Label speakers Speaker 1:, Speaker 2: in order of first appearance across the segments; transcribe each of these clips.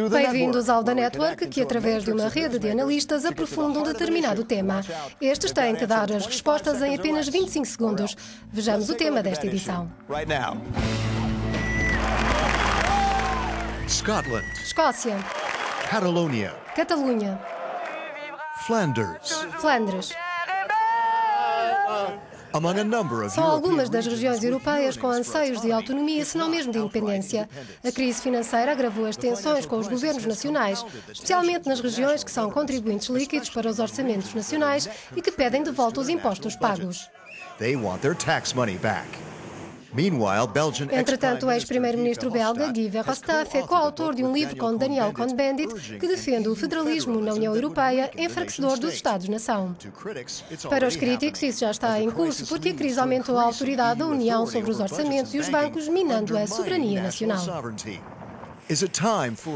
Speaker 1: Bem-vindos ao The Network, que através de uma rede de analistas aprofunda um determinado tema. Estes têm que dar as respostas em apenas 25 segundos. Vejamos o tema desta edição.
Speaker 2: Scotland,
Speaker 1: Escócia,
Speaker 2: Catalonia,
Speaker 1: Catalunha,
Speaker 2: Flanders. Among a number of
Speaker 1: São algumas das
Speaker 2: European
Speaker 1: regiões europeias com anseios de autonomia, se não mesmo de independência. A crise financeira agravou as tensões com os governos nacionais, especialmente nas regiões que são contribuintes líquidos para os orçamentos nacionais e que pedem de volta os impostos pagos.
Speaker 2: They want their tax money back. Meanwhile, Belgian
Speaker 1: Entretanto, o ex-primeiro-ministro belga Guy Verhofstadt é coautor de um livro com Daniel Cohn-Bendit que defende o federalismo na União Europeia, enfraquecedor dos Estados-nação. Para os críticos, isso já está em curso porque a crise aumentou a autoridade da União sobre os orçamentos e os bancos, minando a soberania nacional.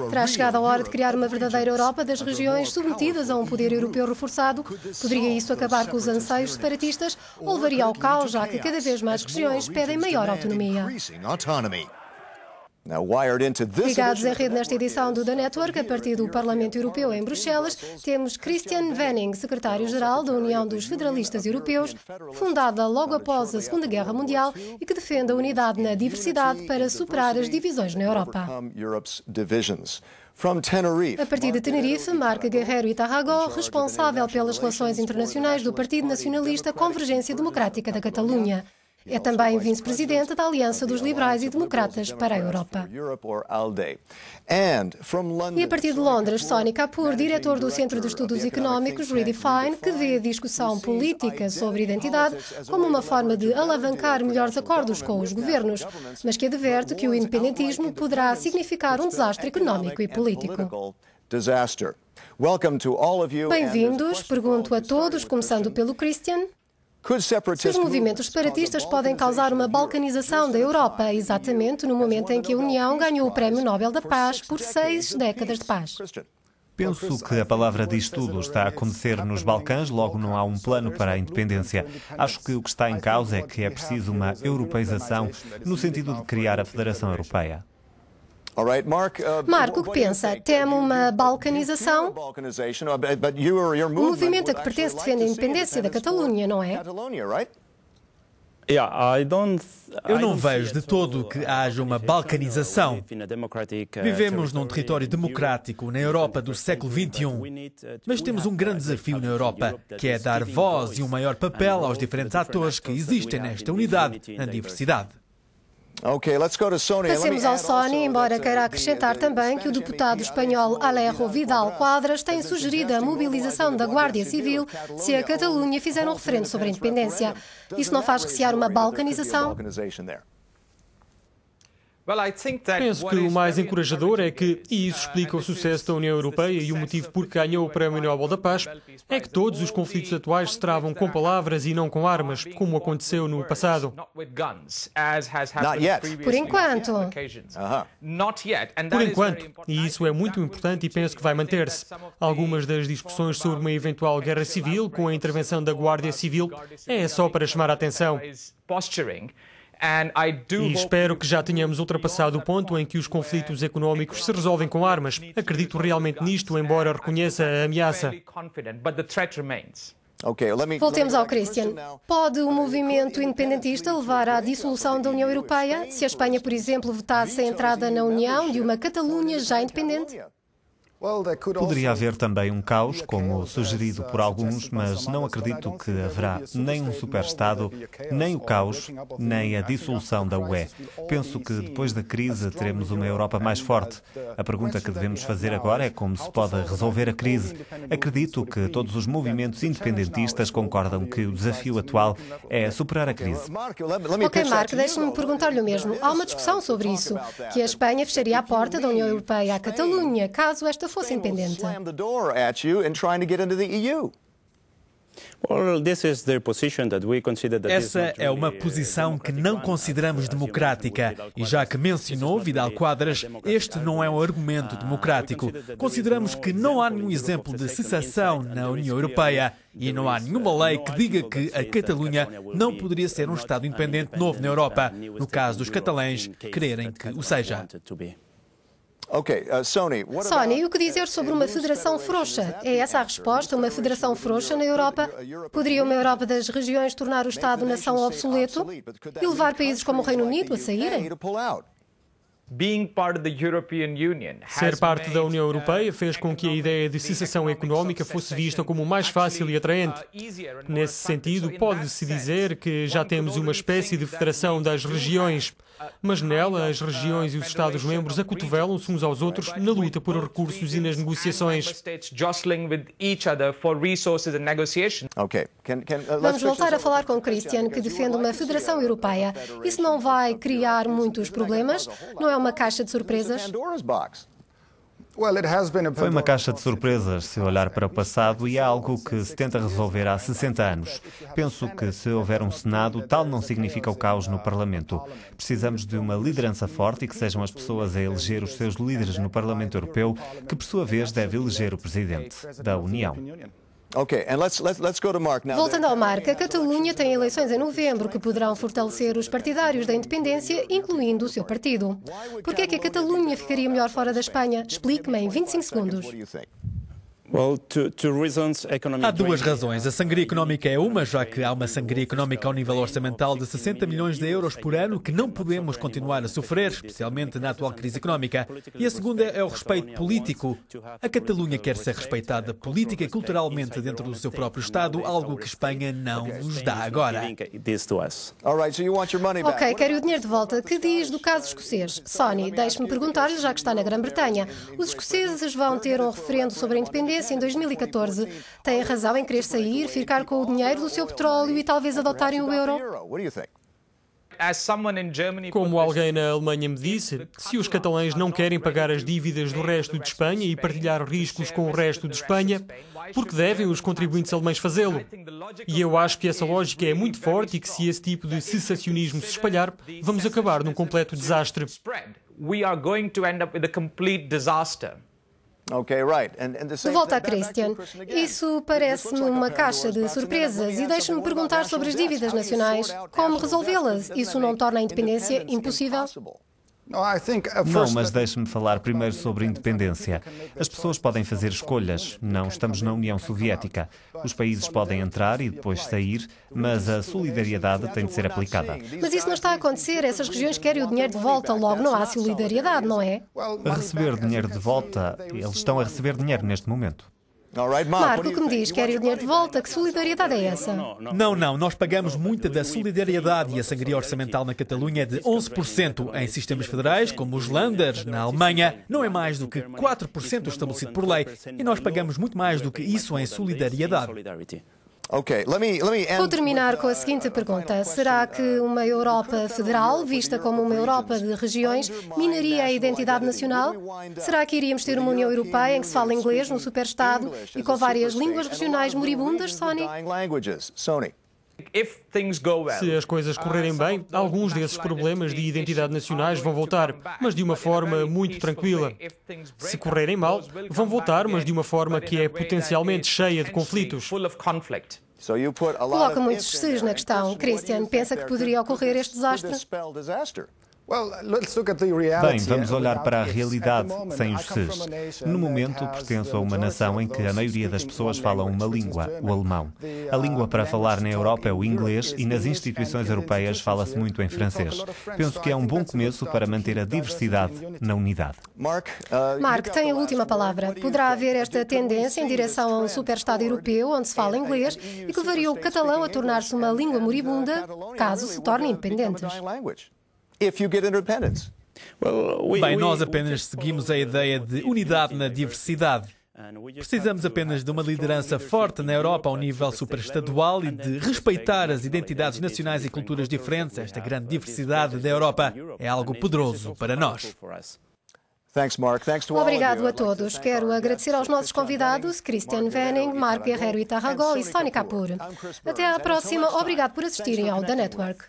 Speaker 1: Terá chegado a hora de criar uma verdadeira Europa das regiões submetidas a um poder europeu reforçado? Poderia isso acabar com os anseios separatistas ou levaria ao caos, já que cada vez mais regiões pedem maior autonomia? Ligados em rede nesta edição do The Network, a partir do Parlamento Europeu em Bruxelas, temos Christian Venning, secretário-geral da União dos Federalistas Europeus, fundada logo após a Segunda Guerra Mundial e que defende a unidade na diversidade para superar as divisões na Europa. A partir de Tenerife, Marc Guerreiro e Tarragó, responsável pelas relações internacionais do Partido Nacionalista Convergência Democrática da Catalunha. É também vice-presidente da Aliança dos Liberais e Democratas para a Europa. E a partir de Londres, Sony Kapoor, diretor do Centro de Estudos Económicos Redefine, que vê a discussão política sobre identidade como uma forma de alavancar melhores acordos com os governos, mas que adverte que o independentismo poderá significar um desastre económico e político. Bem-vindos, pergunto a todos, começando pelo Christian. Se os movimentos separatistas podem causar uma balcanização da Europa, exatamente no momento em que a União ganhou o Prémio Nobel da Paz por 6 décadas de paz.
Speaker 3: Penso que a palavra diz tudo. Está a acontecer nos Balcãs, logo não há um plano para a independência. Acho que o que está em causa é que é preciso uma europeização, no sentido de criar a Federação Europeia.
Speaker 1: Marco, o que pensa? Teme uma balcanização? O movimento a que pertence defende a independência da Catalunha, não é?
Speaker 4: Eu não vejo de todo que haja uma balcanização. Vivemos num território democrático na Europa do século XXI, mas temos um grande desafio na Europa, que é dar voz e um maior papel aos diferentes atores que existem nesta unidade na diversidade.
Speaker 1: Passemos ao Sony, embora queira acrescentar também que o deputado espanhol Alejo Vidal Quadras tem sugerido a mobilização da Guardia Civil se a Catalunha fizer um referendo sobre a independência. Isso não faz recear uma balcanização?
Speaker 5: Penso que o mais encorajador é que, e isso explica o sucesso da União Europeia e o motivo por que ganhou o Prémio Nobel da Paz, é que todos os conflitos atuais se travam com palavras e não com armas, como aconteceu no passado.
Speaker 1: Por enquanto.
Speaker 5: Por enquanto. E isso é muito importante e penso que vai manter-se. Algumas das discussões sobre uma eventual guerra civil, com a intervenção da Guardia Civil, é só para chamar a atenção. E espero que já tenhamos ultrapassado o ponto em que os conflitos económicos se resolvem com armas. Acredito realmente nisto, embora reconheça a ameaça.
Speaker 1: Voltemos ao Christian. Pode o movimento independentista levar à dissolução da União Europeia se a Espanha, por exemplo, votasse a entrada na União de uma Catalunha já independente?
Speaker 3: Poderia haver também um caos, como sugerido por alguns, mas não acredito que haverá nem um superestado, nem o caos, nem a dissolução da UE. Penso que depois da crise teremos uma Europa mais forte. A pergunta que devemos fazer agora é como se pode resolver a crise. Acredito que todos os movimentos independentistas concordam que o desafio atual é superar a crise.
Speaker 1: Ok, Marco, deixe-me perguntar-lhe o mesmo. Há uma discussão sobre isso, que a Espanha fecharia a porta da União Europeia à Catalunha, caso esta fosse independente.
Speaker 4: Essa é uma posição que não consideramos democrática. E já que mencionou Vidal Quadras, este não é um argumento democrático. Consideramos que não há nenhum exemplo de secessão na União Europeia e não há nenhuma lei que diga que a Catalunha não poderia ser um Estado independente novo na Europa, no caso dos catalães quererem que o seja.
Speaker 2: Sony,
Speaker 1: o que dizer sobre uma federação frouxa? É essa a resposta? Uma federação frouxa na Europa? Poderia uma Europa das regiões tornar o Estado-nação obsoleto e levar países como o Reino Unido a saírem?
Speaker 5: Ser parte da União Europeia fez com que a ideia de secessão económica fosse vista como mais fácil e atraente. Nesse sentido, pode-se dizer que já temos uma espécie de federação das regiões, mas nela as regiões e os Estados-membros acotovelam-se uns aos outros na luta por recursos e nas negociações.
Speaker 1: Vamos voltar a falar com Christian, que defende uma federação europeia. Isso não vai criar muitos problemas? Não é uma caixa de surpresas?
Speaker 3: Foi uma caixa de surpresas, se olhar para o passado, e é algo que se tenta resolver há 60 anos. Penso que, se houver um Senado, tal não significa o caos no Parlamento. Precisamos de uma liderança forte e que sejam as pessoas a eleger os seus líderes no Parlamento Europeu, que, por sua vez, deve eleger o Presidente da União.
Speaker 1: Voltando ao Marc, a Catalunha tem eleições em novembro que poderão fortalecer os partidários da independência, incluindo o seu partido. Por que é que a Catalunha ficaria melhor fora da Espanha? Explique-me em 25 segundos.
Speaker 4: Há duas razões. A sangria económica é uma, já que há uma sangria económica ao nível orçamental de 60 milhões de euros por ano que não podemos continuar a sofrer, especialmente na atual crise económica. E a segunda é o respeito político. A Catalunha quer ser respeitada política e culturalmente dentro do seu próprio Estado, algo que Espanha não nos dá agora.
Speaker 1: Ok, quero o dinheiro de volta. Que diz do caso escocês? Sony, deixe-me perguntar-lhe, já que está na Grã-Bretanha. Os escoceses vão ter um referendo sobre a independência em 2014. Têm razão em querer sair, ficar com o dinheiro do seu petróleo e talvez adotarem o euro?
Speaker 5: Como alguém na Alemanha me disse, se os catalães não querem pagar as dívidas do resto de Espanha e partilhar riscos com o resto de Espanha, porque devem os contribuintes alemães fazê-lo? E eu acho que essa lógica é muito forte e que, se esse tipo de secessionismo se espalhar, vamos acabar num completo desastre.
Speaker 1: De volta a Christian. Isso parece-me uma caixa de surpresas e deixe-me perguntar sobre as dívidas nacionais. Como resolvê-las? Isso não torna a independência impossível?
Speaker 3: Não, mas deixe-me falar primeiro sobre independência. As pessoas podem fazer escolhas. Não estamos na União Soviética. Os países podem entrar e depois sair, mas a solidariedade tem de ser aplicada.
Speaker 1: Mas isso não está a acontecer. Essas regiões querem o dinheiro de volta. Logo, não há solidariedade, não é?
Speaker 3: A receber dinheiro de volta, eles estão a receber dinheiro neste momento.
Speaker 1: Marco, o que me diz? Querem o dinheiro de volta? Que solidariedade é essa?
Speaker 4: Não. Nós pagamos muita da solidariedade e a sangria orçamental na Catalunha é de 11%. Em sistemas federais, como os Länders, na Alemanha, não é mais do que 4% estabelecido por lei. E nós pagamos muito mais do que isso em solidariedade.
Speaker 1: Vou terminar com a seguinte pergunta. Será que uma Europa federal, vista como uma Europa de regiões, minaria a identidade nacional? Será que iríamos ter uma União Europeia em que se fala inglês no superestado e com várias línguas regionais moribundas, Sony?
Speaker 5: Se as coisas correrem bem, alguns desses problemas de identidade nacionais vão voltar, mas de uma forma muito tranquila. Se correrem mal, vão voltar, mas de uma forma que é potencialmente cheia de conflitos.
Speaker 1: Coloca muitos se's na questão. Christian, pensa que poderia ocorrer este desastre?
Speaker 3: Bem, vamos olhar para a realidade sem os se's. No momento, pertenço a uma nação em que a maioria das pessoas falam uma língua, o alemão. A língua para falar na Europa é o inglês e nas instituições europeias fala-se muito em francês. Penso que é um bom começo para manter a diversidade na unidade.
Speaker 1: Mark, tem a última palavra. Poderá haver esta tendência em direção a um superestado europeu onde se fala inglês e que levaria o catalão a tornar-se uma língua moribunda caso se tornem independentes?
Speaker 4: Bem, nós apenas seguimos a ideia de unidade na diversidade. Precisamos apenas de uma liderança forte na Europa ao nível superestadual e de respeitar as identidades nacionais e culturas diferentes. Esta grande diversidade da Europa é algo poderoso para nós.
Speaker 1: Obrigado a todos. Quero agradecer aos nossos convidados, Christian Venning, Marc Guerreiro Tarragó e Sony Kapoor. Até à próxima. Obrigado por assistirem ao The Network.